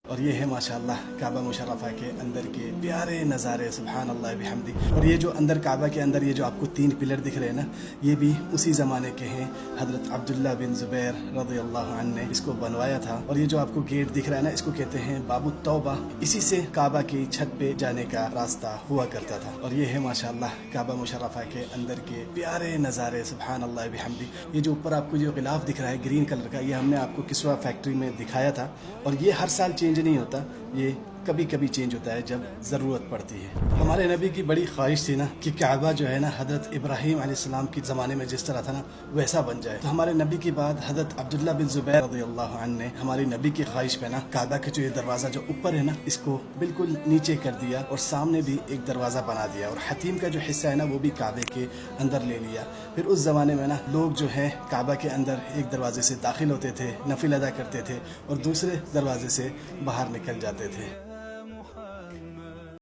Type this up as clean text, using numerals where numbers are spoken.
اور یہ ہے माशाअल्लाह काबा मुशर्रफा के अंदर के प्यारे नज़ारे सुभान अल्लाह बिहम्दी। और ये जो अंदर काबा के अंदर ये जो आपको 3 पिलर दिख रहे हैं ना, ये भी उसी ज़माने के हैं। हज़रत अब्दुल्ला बिन ज़ुबैर रज़ियल्लाहु अन्हु ने इसको बनवाया था। और ये जो आपको गेट दिख रहा है ना, इसको कहते हैं बाबु तौबा। इसी से काबा की छत पे जाने का रास्ता हुआ करता था। और ये है माशाअल्लाह काबा मुशर्रफा के अंदर के प्यारे नज़ारे सुभान अल्लाह बिहम्दी। ये जो ऊपर आपको जो गिलाफ दिख रहा है ग्रीन कलर का, ये हमने आपको किस्वा फैक्ट्री में दिखाया था। और ये हर साल चेंज नहीं होता, ये कभी कभी चेंज होता है जब ज़रूरत पड़ती है। हमारे नबी की बड़ी ख्वाहिश थी ना कि काबा जो है ना हज़रत इब्राहीम अलैहिस्सलाम के ज़माने में जिस तरह था ना वैसा बन जाए। तो हमारे नबी के बाद हज़रत अब्दुल्ला बिन ज़ुबैर रज़ियल्लाहु अन्हु ने हमारी नबी की ख्वाहिश पे ना काबा के जो ये दरवाज़ा जो ऊपर है ना, इसको बिल्कुल नीचे कर दिया और सामने भी एक दरवाज़ा बना दिया। और हतीम का जो हिस्सा है ना, वो भी काबे के अंदर ले लिया। फिर उस ज़माने में ना लोग जो है काबा के अंदर एक दरवाज़े से दाखिल होते थे, नफिल अदा करते थे और दूसरे दरवाज़े से बाहर निकल जाते थे।